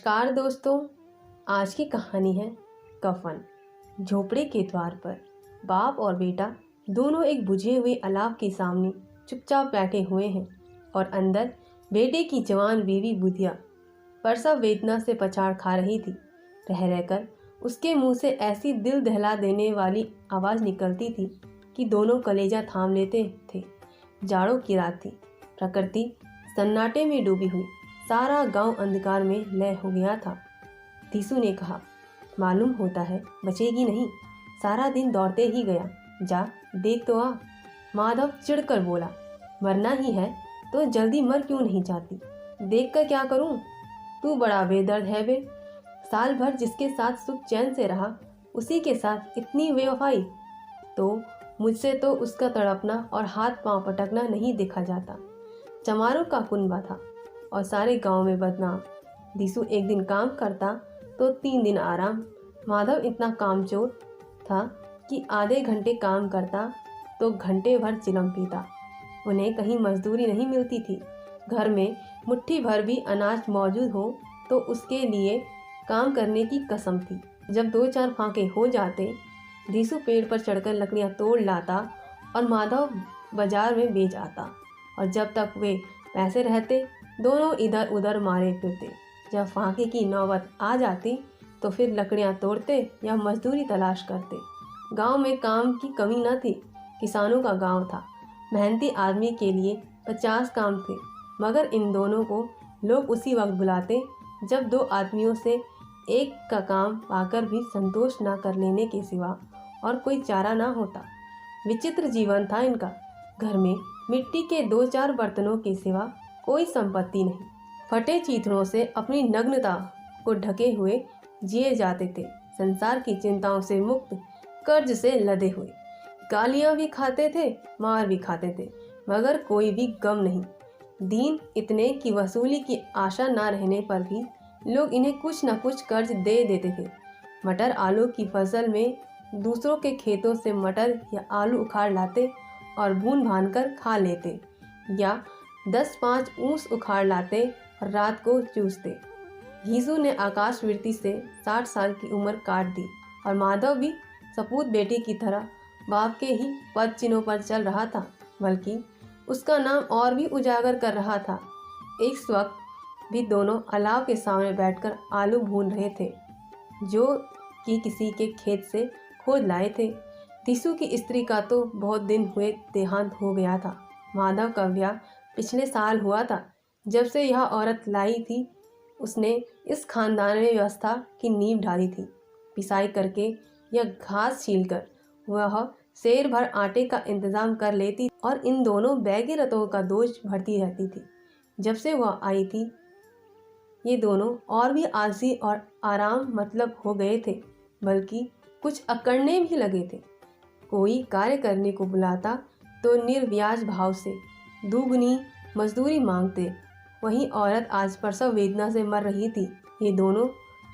नमस्कार दोस्तों। आज की कहानी है कफन। झोपड़े के द्वार पर बाप और बेटा दोनों एक बुझे हुए अलाव के सामने चुपचाप बैठे हुए हैं और अंदर बेटे की जवान बीवी बुधिया प्रसव वेदना से पछाड़ खा रही थी। रह रहकर उसके मुंह से ऐसी दिल दहला देने वाली आवाज़ निकलती थी कि दोनों कलेजा थाम लेते थे। जाड़ों की रात थी। प्रकृति सन्नाटे में डूबी हुई, सारा गांव अंधकार में लय हो गया था। धीसू ने कहा, मालूम होता है बचेगी नहीं, सारा दिन दौड़ते ही गया, जा देख तो आ। माधव चिढ़कर बोला, मरना ही है तो जल्दी मर क्यों नहीं जाती, देख कर क्या करूं? तू बड़ा बेदर्द है बे। साल भर जिसके साथ सुख चैन से रहा, उसी के साथ इतनी बेवफाई। तो मुझसे तो उसका तड़पना और हाथ पांव पटकना नहीं देखा जाता। चमारों का कुनबा था और सारे गांव में बदनाम। दीसू एक दिन काम करता तो 3 दिन आराम। माधव इतना कामचोर था कि आधे घंटे काम करता तो घंटे भर चिलम पीता। उन्हें कहीं मजदूरी नहीं मिलती थी। घर में मुट्ठी भर भी अनाज मौजूद हो तो उसके लिए काम करने की कसम थी। जब 2-4 फांके हो जाते, दीसू पेड़ पर चढ़कर लकड़ियां तोड़ लाता और माधव बाजार में बेच आता। और जब तक वे पैसे रहते, दोनों इधर उधर मारे फिरते। जब फांके की नौबत आ जाती तो फिर लकड़ियां तोड़ते या मजदूरी तलाश करते। गांव में काम की कमी न थी। किसानों का गांव था। मेहनती आदमी के लिए 50 काम थे, मगर इन दोनों को लोग उसी वक्त बुलाते जब 2 आदमियों से एक का काम पाकर भी संतोष न कर लेने के सिवा और कोई चारा ना होता। विचित्र जीवन था इनका। घर में मिट्टी के 2-4 बर्तनों के सिवा कोई संपत्ति नहीं। फटे चीथड़ों से अपनी नग्नता को ढके हुए जिए जाते थे। संसार की चिंताओं से मुक्त, कर्ज से लदे हुए। गालियां भी खाते थे, मार भी खाते थे, मगर कोई भी गम नहीं। दीन इतने की वसूली की आशा ना रहने पर भी लोग इन्हें कुछ न कुछ कर्ज दे देते थे। मटर आलू की फसल में दूसरों के खेतों से मटर या आलू उखाड़ लाते और भून भान कर खा लेते, या 10-5 ऊँस उखाड़ लाते और रात को चूसते। घीसू ने आकाशवृत्ति से 60 साल की उम्र काट दी और माधव भी सपूत बेटे की तरह बाप के ही पद चिन्हों पर चल रहा था, बल्कि उसका नाम और भी उजागर कर रहा था। इस वक्त भी दोनों अलाव के सामने बैठकर आलू भून रहे थे, जो कि किसी के खेत से खोद लाए थे। दीसू की स्त्री का तो बहुत दिन हुए देहांत हो गया था। माधव का ब्याह पिछले साल हुआ था। जब से यह औरत लाई थी, उसने इस खानदान में व्यवस्था की नींव ढाली थी। पिसाई करके या घास छीलकर वह शेर भर आटे का इंतजाम कर लेती और इन दोनों बैगी रतों का दोष भरती रहती थी। जब से वह आई थी, ये दोनों और भी आलसी और आराम मतलब हो गए थे, बल्कि कुछ अकड़ने भी लगे थे। कोई कार्य करने को बुलाता तो निर्व्याज भाव से दुगनी मजदूरी मांगते। वही औरत आज प्रसव वेदना से मर रही थी। ये दोनों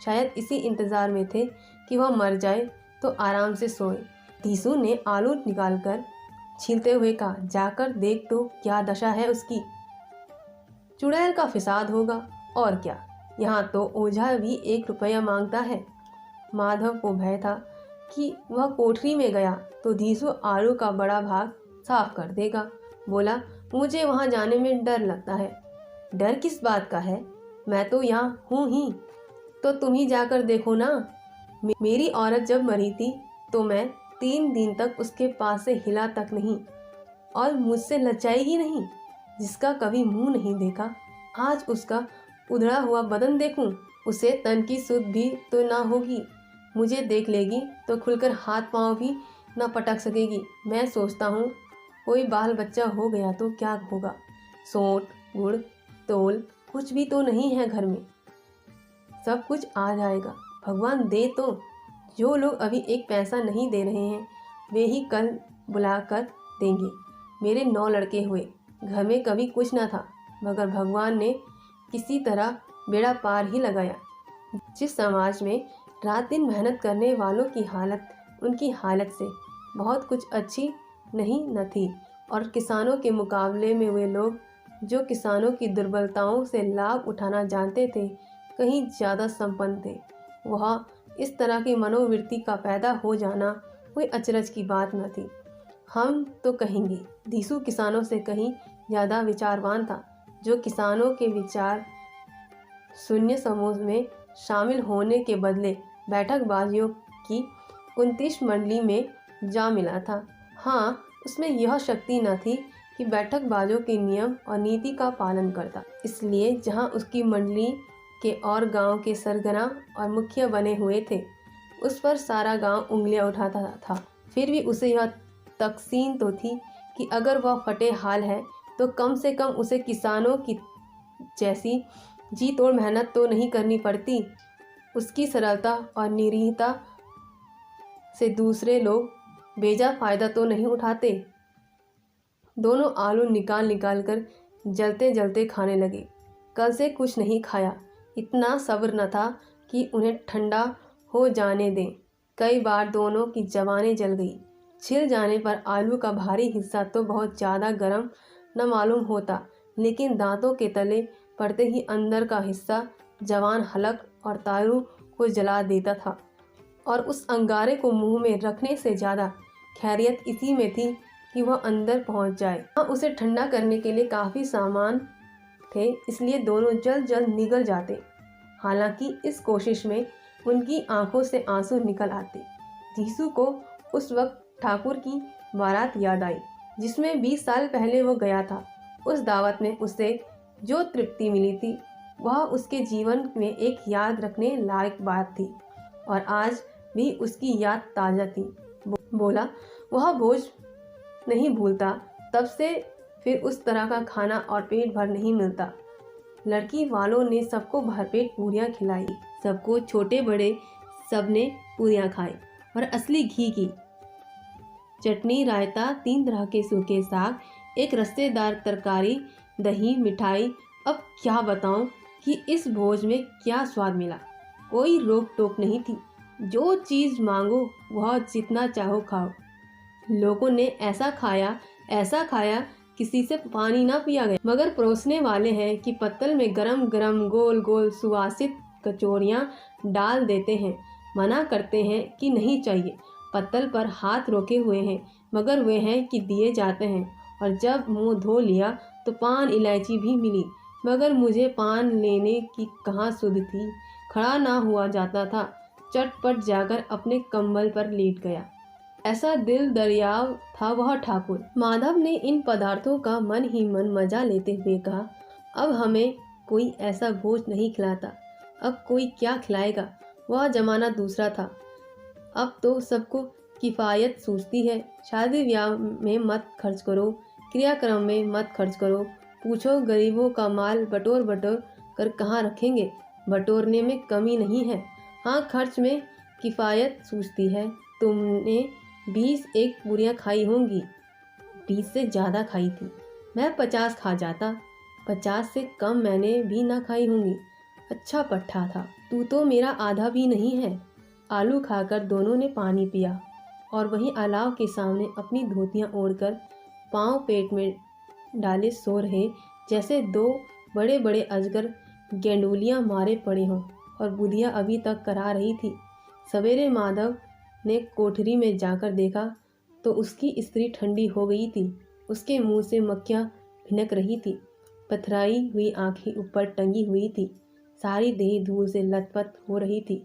शायद इसी इंतजार में थे कि वह मर जाए तो आराम से सोए। धीसू ने आलू निकालकर छीलते हुए कहा, जाकर देख तो क्या दशा है उसकी। चुड़ैल का फिसाद होगा और क्या, यहाँ तो ओझा भी 1 रुपया मांगता है। माधव को भय था कि वह कोठरी में गया तो धीसू आलू का बड़ा भाग साफ कर देगा। बोला, मुझे वहाँ जाने में डर लगता है। डर किस बात का है, मैं तो यहाँ हूँ ही। तो तुम ही जाकर देखो ना। मेरी औरत जब मरी थी तो मैं 3 दिन तक उसके पास से हिला तक नहीं, और मुझसे लजाएगी नहीं। जिसका कभी मुंह नहीं देखा, आज उसका उधड़ा हुआ बदन देखूं, उसे तन की सुध भी तो ना होगी। मुझे देख लेगी तो खुलकर हाथ पांव भी ना पटक सकेगी। मैं सोचता हूँ कोई बाल बच्चा हो गया तो क्या होगा। सोंठ, गुड़, तोल कुछ भी तो नहीं है घर में। सब कुछ आ जाएगा, भगवान दे तो। जो लोग अभी 1 पैसा नहीं दे रहे हैं, वे ही कल बुलाकर देंगे। मेरे 9 लड़के हुए, घर में कभी कुछ ना था, मगर भगवान ने किसी तरह बेड़ा पार ही लगाया। जिस समाज में रात दिन मेहनत करने वालों की हालत उनकी हालत से बहुत कुछ अच्छी नहीं न थी, और किसानों के मुकाबले में वे लोग जो किसानों की दुर्बलताओं से लाभ उठाना जानते थे, कहीं ज़्यादा संपन्न थे। वह इस तरह की मनोवृत्ति का पैदा हो जाना कोई अचरज की बात न थी। हम तो कहेंगे धीसू किसानों से कहीं ज़्यादा विचारवान था, जो किसानों के विचार शून्य समूह में शामिल होने के बदले बैठकबाजियों की 29 मंडली में जा मिला था। हाँ, उसमें यह शक्ति न थी कि बैठकबाजों के नियम और नीति का पालन करता। इसलिए जहाँ उसकी मंडली के और गांव के सरगना और मुखिया बने हुए थे, उस पर सारा गांव उंगलियां उठाता था। फिर भी उसे यह तकसीन तो थी कि अगर वह फटे हाल है तो कम से कम उसे किसानों की जैसी जी तोड़ मेहनत तो नहीं करनी पड़ती। उसकी सरलता और निरीहता से दूसरे लोग बेजा फायदा तो नहीं उठाते। दोनों आलू निकाल निकाल कर जलते जलते खाने लगे। कल से कुछ नहीं खाया, इतना सब्र न था कि उन्हें ठंडा हो जाने दें। कई बार दोनों की जबानें जल गई। छिल जाने पर आलू का भारी हिस्सा तो बहुत ज़्यादा गर्म न मालूम होता, लेकिन दांतों के तले पड़ते ही अंदर का हिस्सा जवान हलक और तालू को जला देता था। और उस अंगारे को मुंह में रखने से ज़्यादा खैरियत इसी में थी कि वह अंदर पहुंच जाए। उसे ठंडा करने के लिए काफ़ी सामान थे, इसलिए दोनों जल्द जल्द निगल जाते। हालांकि इस कोशिश में उनकी आंखों से आंसू निकल आते। धीसू को उस वक्त ठाकुर की बारात याद आई, जिसमें 20 साल पहले वो गया था। उस दावत में उसे जो तृप्ति मिली थी, वह उसके जीवन में एक याद रखने लायक बात थी, और आज भी उसकी याद ताज़ा थी। बोला, वह भोज नहीं भूलता। तब से फिर उस तरह का खाना और पेट भर नहीं मिलता। लड़की वालों ने सबको भरपेट पूरियां खिलाई। सबको, छोटे बड़े सबने पूरियां खाई, और असली घी की चटनी, रायता, 3 तरह के सूखे साग, एक रस्सेदार तरकारी, दही, मिठाई। अब क्या बताऊं कि इस भोज में क्या स्वाद मिला। कोई रोक टोक नहीं थी। जो चीज़ मांगो वह जितना चाहो खाओ। लोगों ने ऐसा खाया किसी से पानी ना पिया गया। मगर परोसने वाले हैं कि पत्तल में गरम गरम गोल गोल सुवासित कचौरियाँ डाल देते हैं। मना करते हैं कि नहीं चाहिए। पत्तल पर हाथ रोके हुए हैं, मगर वे हैं कि दिए जाते हैं। और जब मुंह धो लिया तो पान इलायची भी मिली, मगर मुझे पान लेने की कहाँ सुध थी। खड़ा ना हुआ जाता था। चटपट जाकर अपने कंबल पर लेट गया। ऐसा दिल दरियाव था वह ठाकुर। माधव ने इन पदार्थों का मन ही मन मजा लेते हुए कहा, अब हमें कोई ऐसा भोज नहीं खिलाता। अब कोई क्या खिलाएगा। वह जमाना दूसरा था। अब तो सबको किफ़ायत सूझती है। शादी ब्याह में मत खर्च करो, क्रियाक्रम में मत खर्च करो। पूछो गरीबों का माल बटोर बटोर कर कहाँ रखेंगे। बटोरने में कमी नहीं है, हाँ खर्च में किफ़ायत सूझती है। तुमने 20 एक पूरियाँ खाई होंगी। 20 से ज़्यादा खाई थी। मैं 50 खा जाता। 50 से कम मैंने भी ना खाई होंगी। अच्छा पट्ठा था। तू तो मेरा आधा भी नहीं है। आलू खाकर दोनों ने पानी पिया, और वहीं अलाव के सामने अपनी धोतियाँ ओढ़कर पाँव पेट में डाले सो रहे, जैसे 2 बड़े बड़े अजगर गेंडुलियाँ मारे पड़े हों। और बुधिया अभी तक करा रही थी। सवेरे माधव ने कोठरी में जाकर देखा तो उसकी स्त्री ठंडी हो गई थी। उसके मुंह से मक्खियाँ भिनक रही थी। पथराई हुई आंखें ऊपर टंगी हुई थी। सारी देह धूल से लथपथ हो रही थी।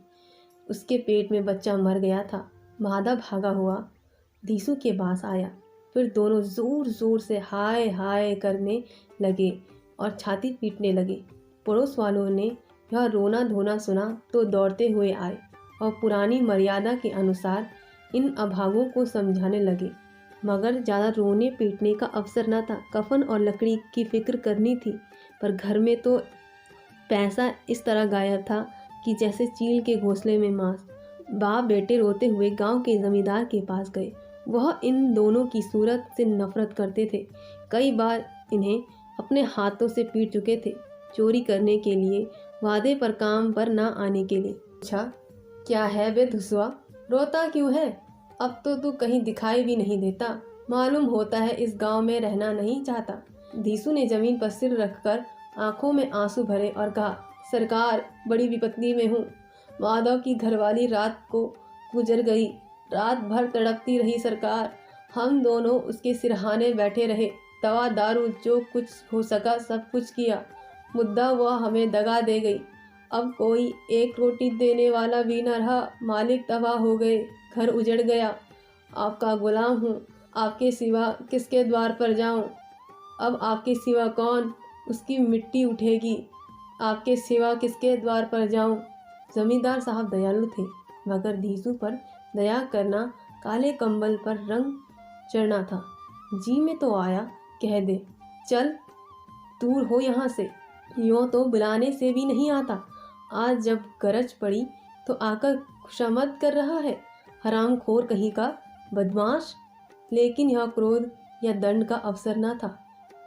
उसके पेट में बच्चा मर गया था। माधव भागा हुआ धीसू के पास आया। फिर दोनों जोर जोर से हाय हाय करने लगे और छाती पीटने लगे। पड़ोस वालों ने यह रोना धोना सुना तो दौड़ते हुए आए और पुरानी मर्यादा के अनुसार इन अभागों को समझाने लगे। मगर ज़्यादा रोने पीटने का अवसर न था। कफन और लकड़ी की फिक्र करनी थी, पर घर में तो पैसा इस तरह गायब था कि जैसे चील के घोंसले में मांस। बाप बेटे रोते हुए गांव के जमींदार के पास गए। वह इन दोनों की सूरत से नफरत करते थे। कई बार इन्हें अपने हाथों से पीट चुके थे, चोरी करने के लिए, वादे पर काम पर ना आने के लिए। अच्छा, क्या है बे धुसवा, रोता क्यों है? अब तो तू कहीं दिखाई भी नहीं देता। मालूम होता है इस गांव में रहना नहीं चाहता। धीसू ने जमीन पर सिर रखकर आंखों में आंसू भरे और कहा, सरकार, बड़ी विपत्ति में हूँ। माधव की घरवाली रात को गुजर गई। रात भर तड़पती रही सरकार। हम दोनों उसके सिरहाने बैठे रहे। दवा दारू जो कुछ हो सका सब कुछ किया। मुद्दा वह हमें दगा दे गई। अब कोई एक रोटी देने वाला भी न रहा। मालिक तबाह हो गए। घर उजड़ गया। आपका गुलाम हूँ। आपके सिवा किसके द्वार पर जाऊँ? अब आपके सिवा कौन उसकी मिट्टी उठेगी? आपके सिवा किसके द्वार पर जाऊँ? जमींदार साहब दयालु थे, मगर धीसू पर दया करना काले कंबल पर रंग चढ़ना था। जी में तो आया, कह दे, चल दूर हो यहाँ से। यूँ तो बुलाने से भी नहीं आता। आज जब गरज पड़ी तो आकर खुशामद कर रहा है। हरामखोर कहीं का, बदमाश। लेकिन यह क्रोध या दंड का अवसर न था।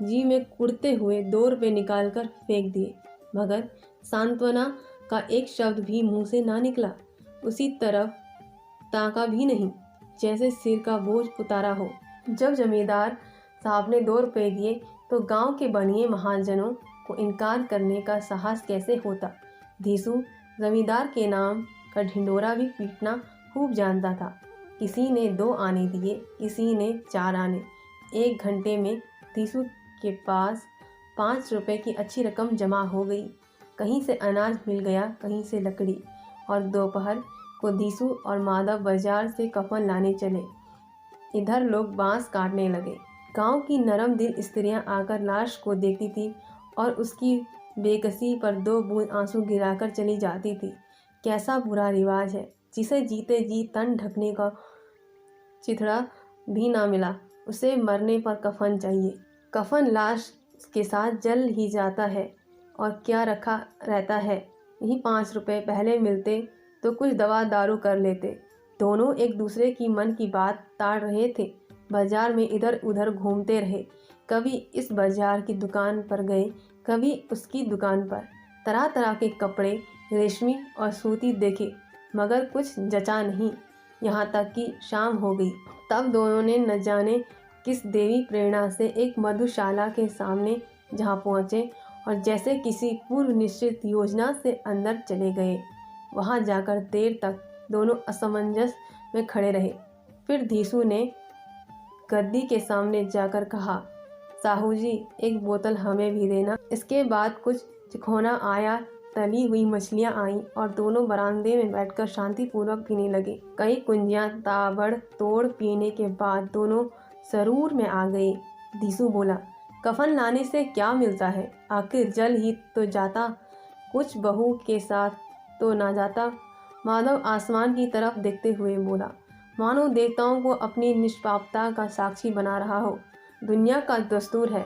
जी में कुड़ते हुए 2 रुपये निकाल कर फेंक दिए, मगर सांत्वना का एक शब्द भी मुंह से ना निकला। उसी तरफ ताका भी नहीं, जैसे सिर का बोझ उतारा हो। जब जमींदार साहब ने 2 रुपये दिए तो गांव के बनिए महाजनों को इनकार करने का साहस कैसे होता। धीसू जमींदार के नाम का ढिंडोरा भी पीटना खूब जानता था। किसी ने 2 आने दिए, किसी ने 4 आने। 1 घंटे में धीसू के पास 5 रुपये की अच्छी रकम जमा हो गई। कहीं से अनाज मिल गया, कहीं से लकड़ी। और दोपहर को धीसू और माधव बाजार से कफन लाने चले। इधर लोग बांस काटने लगे। गांव की नरम दिल स्त्रियां आकर लाश को देखती थी और उसकी बेकसी पर 2 बूंद आंसू गिराकर चली जाती थी। कैसा बुरा रिवाज है, जिसे जीते जी तन ढकने का चिथड़ा भी ना मिला, उसे मरने पर कफन चाहिए। कफन लाश के साथ जल ही जाता है और क्या रखा रहता है। यही 5 रुपये पहले मिलते तो कुछ दवा दारू कर लेते। दोनों एक दूसरे की मन की बात ताड़ रहे थे। बाजार में इधर उधर घूमते रहे। कभी इस बाजार की दुकान पर गए, कभी उसकी दुकान पर। तरह तरह के कपड़े, रेशमी और सूती देखे, मगर कुछ जचा नहीं। यहाँ तक कि शाम हो गई। तब दोनों ने न जाने किस देवी प्रेरणा से एक मधुशाला के सामने जहाँ पहुँचे और जैसे किसी पूर्व निश्चित योजना से अंदर चले गए। वहाँ जाकर देर तक दोनों असमंजस में खड़े रहे। फिर धीसू ने गद्दी के सामने जाकर कहा, साहू जी, एक बोतल हमें भी देना। इसके बाद कुछ चिखोना आया। तली हुई मछलियाँ आईं और दोनों बरामदे में बैठकर शांतिपूर्वक पीने लगे। कई कुंजियाँ ताबड़ तोड़ पीने के बाद दोनों सरूर में आ गए। धीसू बोला, कफन लाने से क्या मिलता है? आखिर जल ही तो जाता, कुछ बहू के साथ तो ना जाता। माधव आसमान की तरफ देखते हुए बोला, मानो देवताओं को अपनी निष्पापता का साक्षी बना रहा हो। दुनिया का दस्तूर है।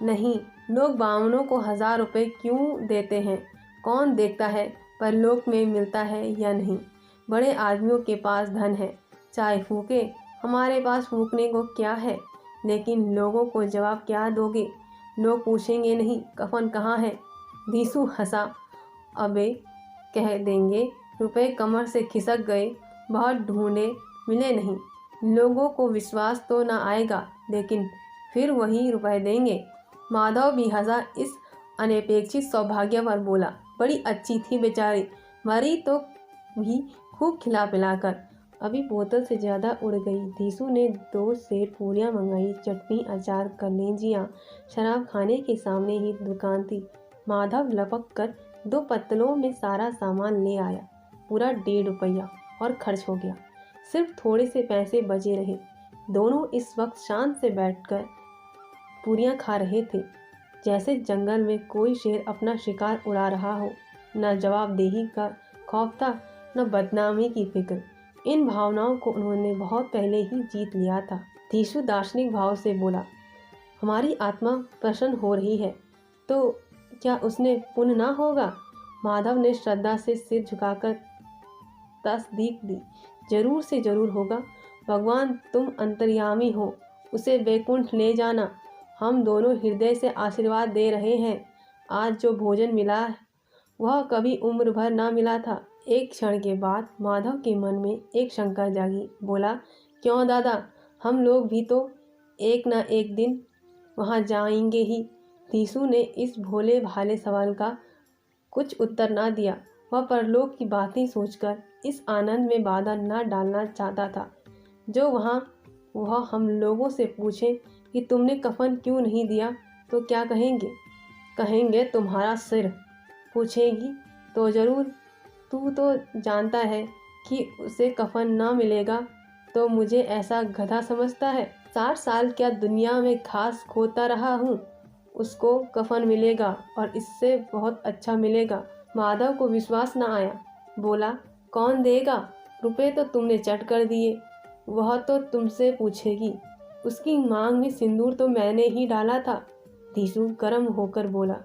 नहीं, लोग बामनों को 1000 रुपये क्यों देते हैं? कौन देखता है परलोक में मिलता है या नहीं। बड़े आदमियों के पास धन है, चाहे फूके। हमारे पास फूकने को क्या है? लेकिन लोगों को जवाब क्या दोगे? लोग पूछेंगे नहीं, कफन कहाँ है? धीसू हंसा, अबे कह देंगे रुपए कमर से खिसक गए, बहुत ढूंढे मिले नहीं। लोगों को विश्वास तो ना आएगा, लेकिन फिर वही रुपए देंगे। माधव भी हंसा इस अनपेक्षित सौभाग्य पर। बोला, बड़ी अच्छी थी बेचारी, मरी तो भी खूब खिला पिलाकर। अभी बोतल से ज़्यादा उड़ गई। धीसू ने 2 सेर पूरियाँ मंगाई, चटनी, अचार, कलेजियाँ। शराब खाने के सामने ही दुकान थी। माधव लपक कर 2 पत्तलों में सारा सामान ले आया। पूरा 1.5 रुपया और खर्च हो गया। सिर्फ थोड़े से पैसे बचे रहे। दोनों इस वक्त शांत से बैठकर पूरियाँ खा रहे थे, जैसे जंगल में कोई शेर अपना शिकार उड़ा रहा हो। न जवाबदेही का खौफ था, न बदनामी की फिक्र। इन भावनाओं को उन्होंने बहुत पहले ही जीत लिया था। धीसू दार्शनिक भाव से बोला, हमारी आत्मा प्रसन्न हो रही है तो क्या उसने पुण्य ना होगा? माधव ने श्रद्धा से सिर झुकाकर तस्दीक दी, जरूर से जरूर होगा। भगवान तुम अंतर्यामी हो, उसे वैकुंठ ले जाना। हम दोनों हृदय से आशीर्वाद दे रहे हैं। आज जो भोजन मिला वह कभी उम्र भर ना मिला था। एक क्षण के बाद माधव के मन में एक शंका जागी। बोला, क्यों दादा, हम लोग भी तो एक न एक दिन वहाँ जाएंगे ही। धीसू ने इस भोले भाले सवाल का कुछ उत्तर ना दिया। वह परलोक की बातें सोचकर इस आनंद में बाधा न डालना चाहता था जो वह हम लोगों से पूछे कि तुमने कफन क्यों नहीं दिया तो क्या कहेंगे? कहेंगे तुम्हारा सिर। पूछेगी तो ज़रूर तू तो जानता है कि उसे कफन ना मिलेगा तो मुझे ऐसा गधा समझता है। 60 साल क्या दुनिया में घास खोता रहा हूँ, उसको कफन मिलेगा और इससे बहुत अच्छा मिलेगा। माधव को विश्वास न आया। बोला, कौन देगा? रुपए तो तुमने चट कर दिए। वह तो तुमसे पूछेगी। उसकी मांग में सिंदूर तो मैंने ही डाला था। धीसू गर्म होकर बोला,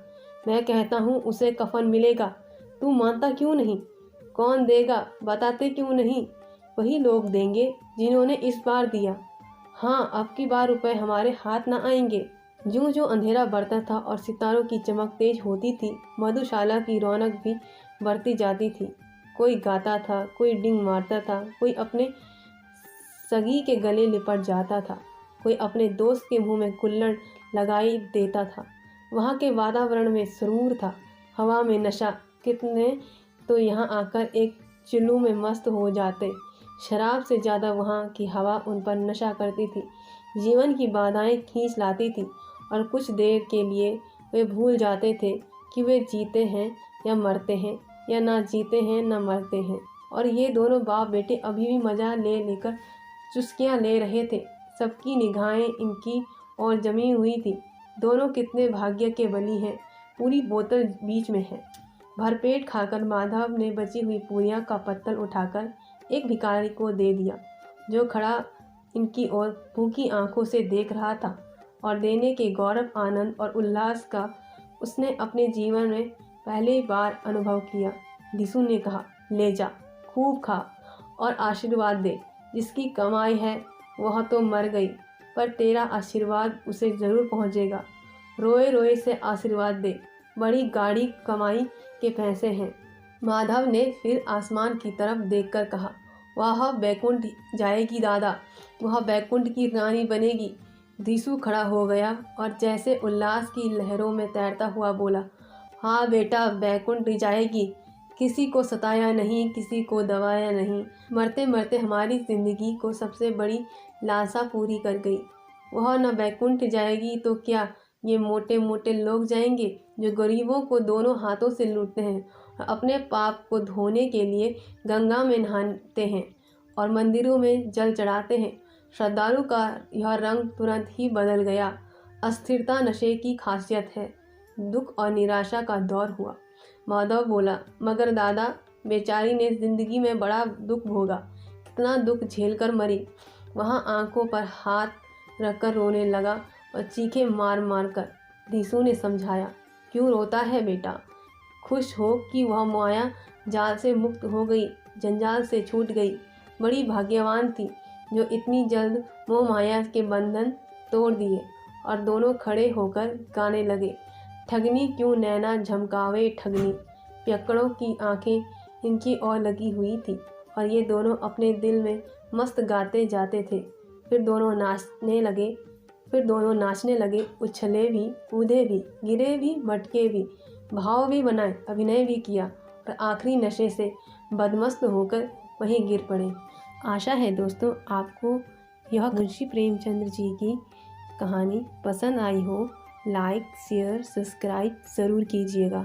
मैं कहता हूँ उसे कफन मिलेगा, तू मानता क्यों नहीं? कौन देगा बताते क्यों नहीं? वही लोग देंगे जिन्होंने इस बार दिया। हाँ, अब की बार रुपए हमारे हाथ न आएंगे। ज्यों ज्यों अंधेरा बढ़ता था और सितारों की चमक तेज होती थी, मधुशाला की रौनक भी बढ़ती जाती थी। कोई गाता था, कोई डिंग मारता था, कोई अपने सगी के गले लिपट जाता था, कोई अपने दोस्त के मुंह में कुल्हड़ लगाई देता था। वहाँ के वातावरण में सुरूर था, हवा में नशा। कितने तो यहाँ आकर एक चिल्लू में मस्त हो जाते। शराब से ज़्यादा वहाँ की हवा उन पर नशा करती थी, जीवन की बाधाएं खींच लाती थी और कुछ देर के लिए वे भूल जाते थे कि वे जीते हैं या मरते हैं, या ना जीते हैं ना मरते हैं। और ये दोनों बाप बेटे अभी भी मज़ा ले लेकर चुस्कियाँ ले रहे थे। सबकी निगाहें इनकी ओर जमी हुई थी। दोनों कितने भाग्य के बली हैं। पूरी बोतल बीच में है। भरपेट खाकर माधव ने बची हुई पूरियां का पत्तल उठाकर एक भिखारी को दे दिया, जो खड़ा इनकी ओर भूखी आंखों से देख रहा था। और देने के गौरव, आनंद और उल्लास का उसने अपने जीवन में पहली बार अनुभव किया। दिसू ने कहा, ले जा, खूब खा और आशीर्वाद दे। जिसकी कमाई है वह तो मर गई, पर तेरा आशीर्वाद उसे ज़रूर पहुँचेगा। रोए रोए से आशीर्वाद दे, बड़ी गाढ़ी कमाई के पैसे हैं। माधव ने फिर आसमान की तरफ देखकर कहा, वह बैकुंठ जाएगी दादा, वह बैकुंठ की रानी बनेगी। धीसू खड़ा हो गया और जैसे उल्लास की लहरों में तैरता हुआ बोला, हाँ बेटा, बैकुंठ जाएगी। किसी को सताया नहीं, किसी को दबाया नहीं, मरते मरते हमारी ज़िंदगी को सबसे बड़ी लालसा पूरी कर गई। वह न बैकुंठ जाएगी तो क्या ये मोटे मोटे लोग जाएंगे जो गरीबों को दोनों हाथों से लूटते हैं और अपने पाप को धोने के लिए गंगा में नहाते हैं और मंदिरों में जल चढ़ाते हैं। श्रद्धालु का यह रंग तुरंत ही बदल गया। अस्थिरता नशे की खासियत है। दुख और निराशा का दौर हुआ। माधव बोला, मगर दादा, बेचारी ने जिंदगी में बड़ा दुख भोगा, कितना दुख झेलकर मरी। वहाँ आंखों पर हाथ रखकर रोने लगा और चीखे मार मार कर। धीसू ने समझाया, क्यों रोता है बेटा? खुश हो कि वह माया जाल से मुक्त हो गई, जंजाल से छूट गई। बड़ी भाग्यवान थी जो इतनी जल्द मोह माया के बंधन तोड़ दिए। और दोनों खड़े होकर गाने लगे, ठगनी क्यों नैना झमकावे ठगनी। पियक्कड़ों की आंखें इनकी ओर लगी हुई थी और ये दोनों अपने दिल में मस्त गाते जाते थे। फिर दोनों नाचने लगे, उछले भी, कूदे भी, गिरे भी, मटके भी, भाव भी बनाए, अभिनय भी किया और आखिरी नशे से बदमस्त होकर वहीं गिर पड़े। आशा है दोस्तों आपको यह मुंशी प्रेमचंद्र जी की कहानी पसंद आई हो। लाइक, शेयर, सब्सक्राइब ज़रूर कीजिएगा।